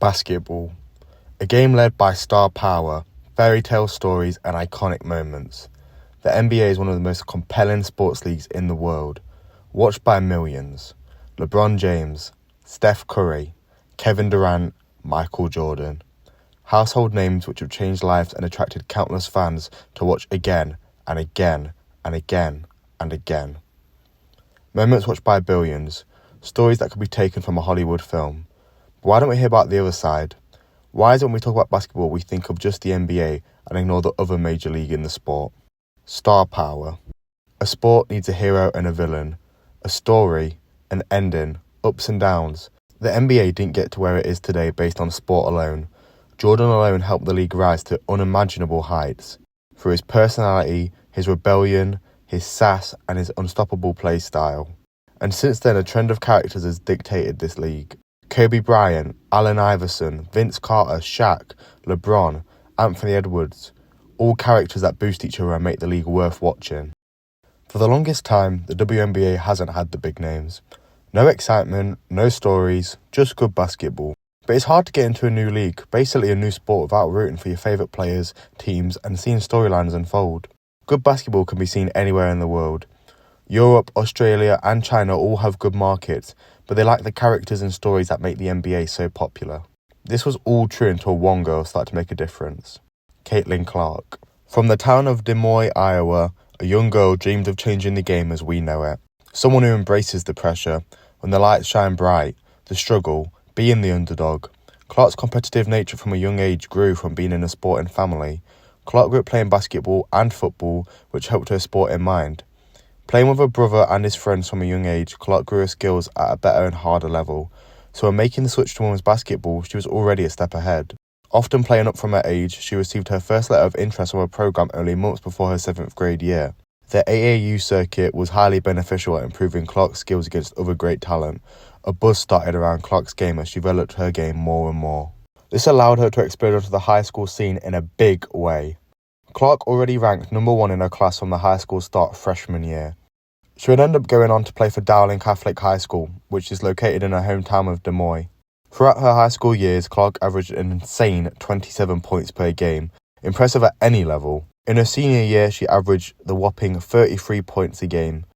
Basketball, a game led by star power, fairy tale stories and iconic moments. The NBA is one of the most compelling sports leagues in the world, watched by millions. LeBron James, Steph Curry, Kevin Durant, Michael Jordan. Household names which have changed lives and attracted countless fans to watch again and again and again and again. Moments watched by billions, stories that could be taken from a Hollywood film. But why don't we hear about the other side? Why is it when we talk about basketball we think of just the NBA and ignore the other major league in the sport? Star power. A sport needs a hero and a villain, a story, an ending, ups and downs. The NBA didn't get to where it is today based on sport alone. Jordan alone helped the league rise to unimaginable heights. Through his personality, his rebellion, his sass and his unstoppable play style. And since then a trend of characters has dictated this league. Kobe Bryant, Allen Iverson, Vince Carter, Shaq, LeBron, Anthony Edwards, all characters that boost each other and make the league worth watching. For the longest time, the WNBA hasn't had the big names. No excitement, no stories, just good basketball. But it's hard to get into a new league, basically a new sport without rooting for your favourite players, teams and seeing storylines unfold. Good basketball can be seen anywhere in the world. Europe, Australia and China all have good markets, but they lack the characters and stories that make the NBA so popular. This was all true until one girl started to make a difference. Caitlin Clark. From the town of Des Moines, Iowa, a young girl dreamed of changing the game as we know it. Someone who embraces the pressure, when the lights shine bright, the struggle, being the underdog. Clark's competitive nature from a young age grew from being in a sporting family. Clark grew up playing basketball and football, which helped her sport in mind. Playing with her brother and his friends from a young age, Clark grew her skills at a better and harder level. So when making the switch to women's basketball, she was already a step ahead. Often playing up from her age, she received her first letter of interest from a program only months before her 7th grade year. The AAU circuit was highly beneficial at improving Clark's skills against other great talent. A buzz started around Clark's game as she developed her game more and more. This allowed her to explode onto the high school scene in a big way. Clark already ranked number 1 in her class from the high school start freshman year. She would end up going on to play for Dowling Catholic High School, which is located in her hometown of Des Moines. Throughout her high school years, Clark averaged an insane 27 points per game, impressive at any level. In her senior year, she averaged the whopping 33 points a game.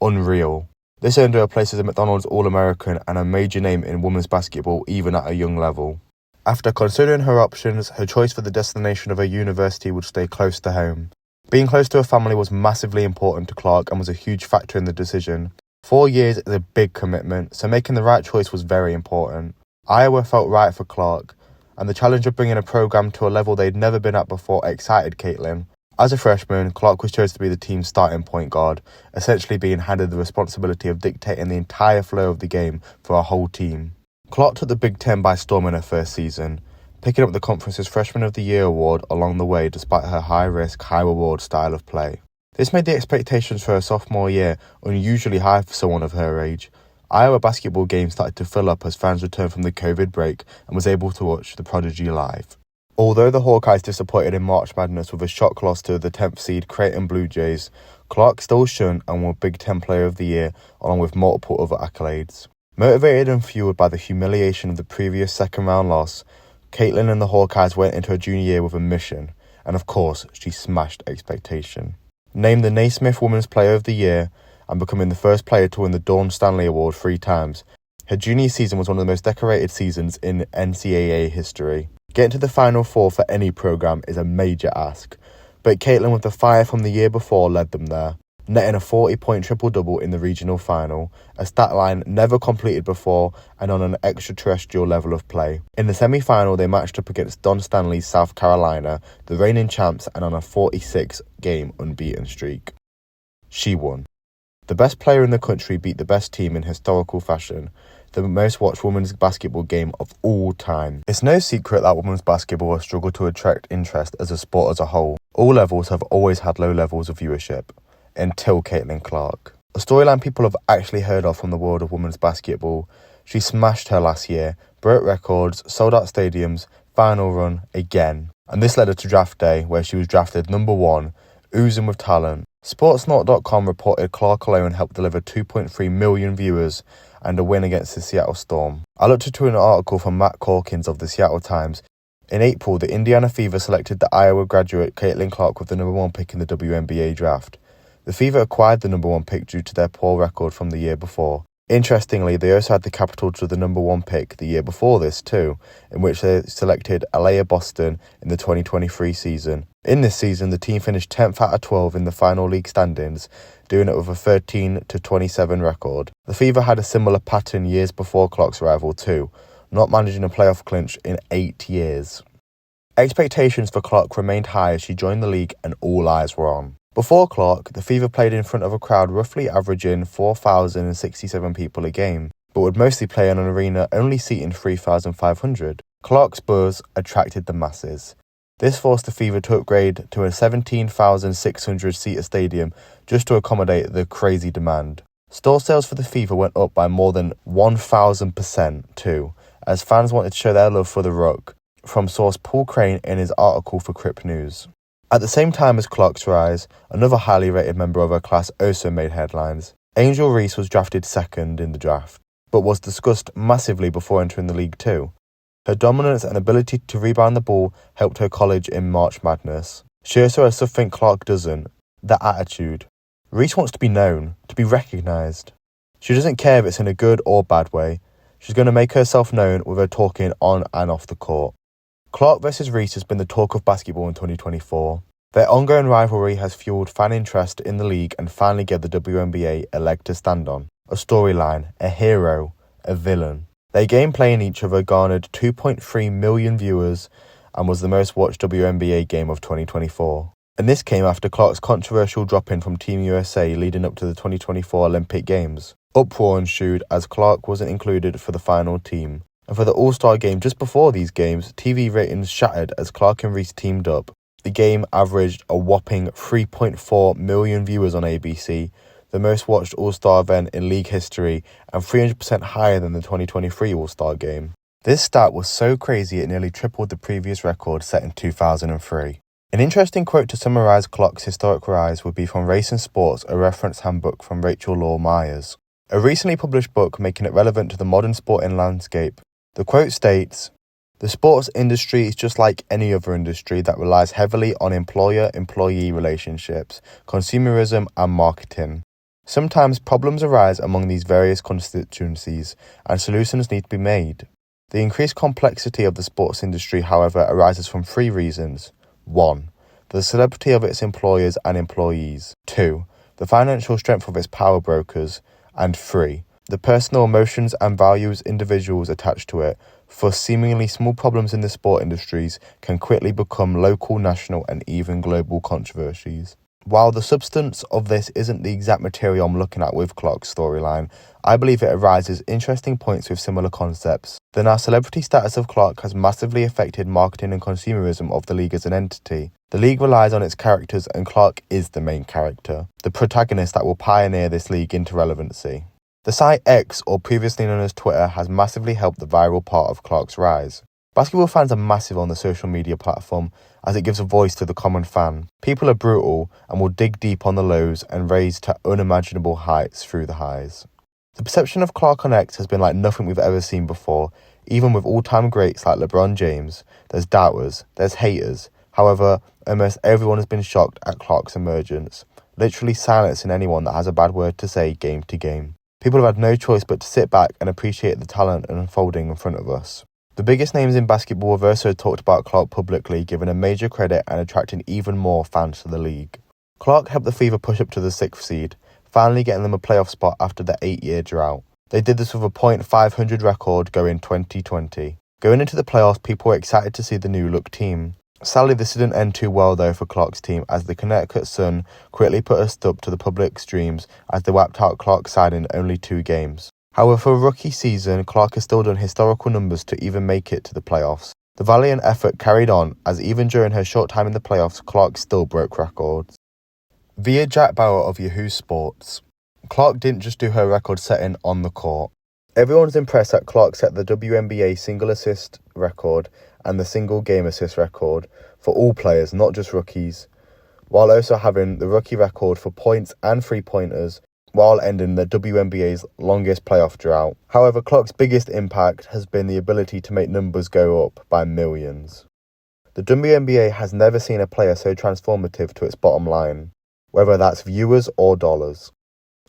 Unreal. This earned her a place as a McDonald's All-American and a major name in women's basketball even at a young level. After considering her options, her choice for the destination of her university would stay close to home. Being close to her family was massively important to Clark and was a huge factor in the decision. 4 years is a big commitment, so making the right choice was very important. Iowa felt right for Clark, and the challenge of bringing a program to a level they'd never been at before excited Caitlin. As a freshman, Clark was chosen to be the team's starting point guard, essentially being handed the responsibility of dictating the entire flow of the game for our whole team. Clark took the Big Ten by storm in her first season, picking up the conference's Freshman of the Year award along the way despite her high-risk, high-reward style of play. This made the expectations for her sophomore year unusually high for someone of her age. Iowa basketball games started to fill up as fans returned from the COVID break and was able to watch the prodigy live. Although the Hawkeyes disappointed in March Madness with a shock loss to the 10th seed Creighton Blue Jays, Clark still shone and won Big Ten Player of the Year along with multiple other accolades. Motivated and fueled by the humiliation of the previous second-round loss, Caitlin and the Hawkeyes went into her junior year with a mission, and of course, she smashed expectation. Named the Naismith Women's Player of the Year and becoming the first player to win the Dawn Stanley Award 3 times, her junior season was one of the most decorated seasons in NCAA history. Getting to the Final Four for any program is a major ask, but Caitlin with the fire from the year before led them there, netting a 40-point triple-double in the regional final, a stat line never completed before and on an extraterrestrial level of play. In the semi-final, they matched up against Don Stanley's South Carolina, the reigning champs, and on a 46-game unbeaten streak. She won. The best player in the country beat the best team in historical fashion, the most watched women's basketball game of all time. It's no secret that women's basketball has struggled to attract interest as a sport as a whole. All levels have always had low levels of viewership, until Caitlin Clark. A storyline people have actually heard of from the world of women's basketball. She smashed her last year, broke records, sold out stadiums, final run again. And this led her to draft day, where she was drafted number 1, oozing with talent. Sportsnaut.com reported Clark alone helped deliver 2.3 million viewers and a win against the Seattle Storm. I looked into an article from Matt Corkins of the Seattle Times. In April, the Indiana Fever selected the Iowa graduate Caitlin Clark with the number 1 pick in the WNBA draft. The Fever acquired the number 1 pick due to their poor record from the year before. Interestingly, they also had the capital to the number 1 pick the year before this too, in which they selected Alea Boston in the 2023 season. In this season, the team finished 10th out of 12 in the final league standings, doing it with a 13-27 record. The Fever had a similar pattern years before Clark's arrival too, not managing a playoff clinch in 8 years. Expectations for Clark remained high as she joined the league and all eyes were on. Before Clark, the Fever played in front of a crowd roughly averaging 4,067 people a game, but would mostly play in an arena only seating 3,500. Clark's buzz attracted the masses. This forced the Fever to upgrade to a 17,600-seater stadium just to accommodate the crazy demand. Store sales for the Fever went up by more than 1,000% too, as fans wanted to show their love for the Rook, from source Paul Crane in his article for Crip News. At the same time as Clark's rise, another highly rated member of her class also made headlines. Angel Reese was drafted second in the draft, but was discussed massively before entering the league too. Her dominance and ability to rebound the ball helped her college in March Madness. She also has something Clark doesn't, that attitude. Reese wants to be known, to be recognised. She doesn't care if it's in a good or bad way. She's going to make herself known with her talking on and off the court. Clark vs Reese has been the talk of basketball in 2024. Their ongoing rivalry has fueled fan interest in the league and finally gave the WNBA a leg to stand on. A storyline, a hero, a villain. Their game playing each other garnered 2.3 million viewers and was the most watched WNBA game of 2024. And this came after Clark's controversial drop-in from Team USA leading up to the 2024 Olympic Games. Uproar ensued as Clark wasn't included for the final team. And for the All-Star game just before these games, TV ratings shattered as Clark and Reese teamed up. The game averaged a whopping 3.4 million viewers on ABC, the most watched All-Star event in league history, and 300% higher than the 2023 All-Star game. This stat was so crazy it nearly tripled the previous record set in 2003. An interesting quote to summarise Clark's historic rise would be from Race and Sports, a reference handbook from Rachel Law Myers. A recently published book making it relevant to the modern sporting landscape. The quote states, "The sports industry is just like any other industry that relies heavily on employer-employee relationships, consumerism, and marketing. Sometimes problems arise among these various constituencies, and solutions need to be made. The increased complexity of the sports industry, however, arises from 3 reasons. 1. The celebrity of its employers and employees. 2. The financial strength of its power brokers. And 3. The personal emotions and values individuals attach to it, for seemingly small problems in the sport industries can quickly become local, national, and even global controversies." While the substance of this isn't the exact material I'm looking at with Clark's storyline, I believe it arises interesting points with similar concepts. The now celebrity status of Clark has massively affected marketing and consumerism of the league as an entity. The league relies on its characters and Clark is the main character, the protagonist that will pioneer this league into relevancy. The site X, or previously known as Twitter, has massively helped the viral part of Clark's rise. Basketball fans are massive on the social media platform as it gives a voice to the common fan. People are brutal and will dig deep on the lows and raise to unimaginable heights through the highs. The perception of Clark on X has been like nothing we've ever seen before, even with all-time greats like LeBron James. There's doubters, there's haters. However, almost everyone has been shocked at Clark's emergence, literally silencing anyone that has a bad word to say game to game. People have had no choice but to sit back and appreciate the talent unfolding in front of us. The biggest names in basketball have also talked about Clark publicly, giving a major credit and attracting even more fans to the league. Clark helped the Fever push up to the 6th seed, finally getting them a playoff spot after the 8-year drought. They did this with a .500 record going 2020. Going into the playoffs, people were excited to see the new-look team. Sadly, this didn't end too well though for Clark's team, as the Connecticut Sun quickly put a stop to the public's dreams as they wiped out Clark's side in only 2 games. However, for a rookie season, Clark has still done historical numbers to even make it to the playoffs. The valiant effort carried on, as even during her short time in the playoffs, Clark still broke records. Via Jack Bauer of Yahoo Sports, Clark didn't just do her record-setting on the court. Everyone's impressed that Clark set the WNBA single assist record and the single game assist record for all players, not just rookies, while also having the rookie record for points and 3-pointers while ending the WNBA's longest playoff drought. However, Clark's biggest impact has been the ability to make numbers go up by millions. The WNBA has never seen a player so transformative to its bottom line, whether that's viewers or dollars.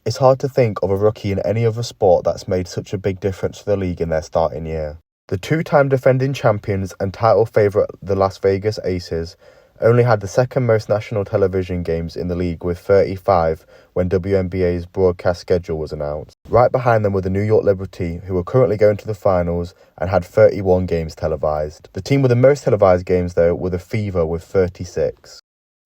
It's hard to think of a rookie in any other sport that's made such a big difference to the league in their starting year. The two-time defending champions and title favourite, the Las Vegas Aces, only had the second most national television games in the league with 35 when WNBA's broadcast schedule was announced. Right behind them were the New York Liberty, who were currently going to the finals and had 31 games televised. The team with the most televised games, though, were the Fever with 36.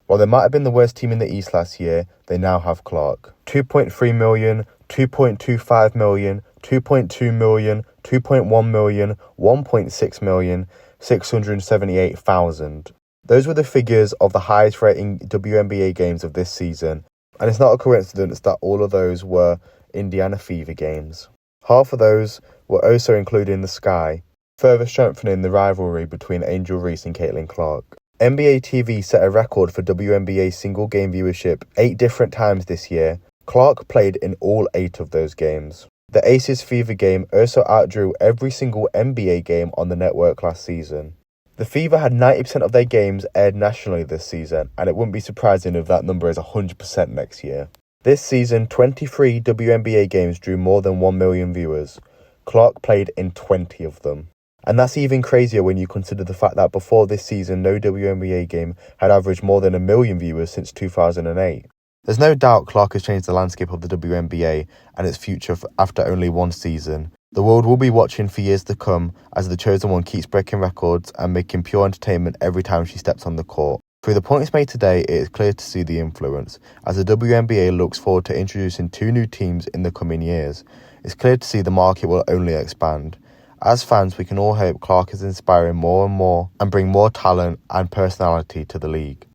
While they might have been the worst team in the East last year, they now have Clark. 2.3 million, 2.25 million, 2.2 million, 2.1 million, 1.6 million, 678,000. Those were the figures of the highest rating WNBA games of this season, and it's not a coincidence that all of those were Indiana Fever games. Half of those were also included in the Sky, further strengthening the rivalry between Angel Reese and Caitlin Clark. NBA TV set a record for WNBA single-game viewership 8 different times this year. Clark played in all 8 of those games. The Aces Fever game also outdrew every single NBA game on the network last season. The Fever had 90% of their games aired nationally this season, and it wouldn't be surprising if that number is 100% next year. This season, 23 WNBA games drew more than 1 million viewers. Clark played in 20 of them. And that's even crazier when you consider the fact that before this season, no WNBA game had averaged more than 1 million viewers since 2008. There's no doubt Clark has changed the landscape of the WNBA and its future after only one season. The world will be watching for years to come as the chosen one keeps breaking records and making pure entertainment every time she steps on the court. Through the points made today, it is clear to see the influence, as the WNBA looks forward to introducing 2 new teams in the coming years. It's clear to see the market will only expand. As fans, we can all hope Clark is inspiring more and more and bring more talent and personality to the league.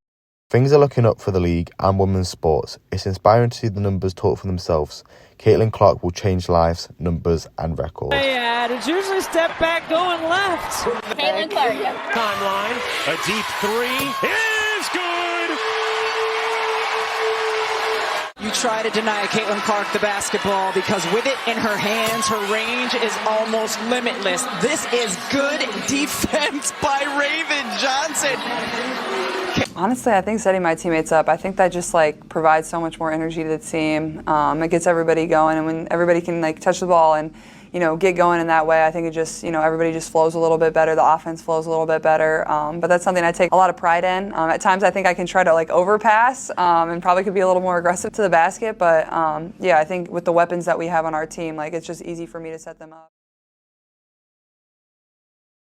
Things are looking up for the league and women's sports. It's inspiring to see the numbers talk for themselves. Caitlin Clark will change lives, numbers, and records. Yeah, it's usually step back going left. Caitlin Clark. Timeline, a deep 3 is good. You try to deny Caitlin Clark the basketball because with it in her hands, her range is almost limitless. This is good defense by Raven Johnson. Honestly, I think setting my teammates up, I think that just provides so much more energy to the team. It gets everybody going, and when everybody can touch the ball and get going in that way, I think it just everybody just flows a little bit better. The offense flows a little bit better. But that's something I take a lot of pride in. At times, I think I can try to overpass and probably could be a little more aggressive to the basket. But yeah, I think with the weapons that we have on our team, it's just easy for me to set them up.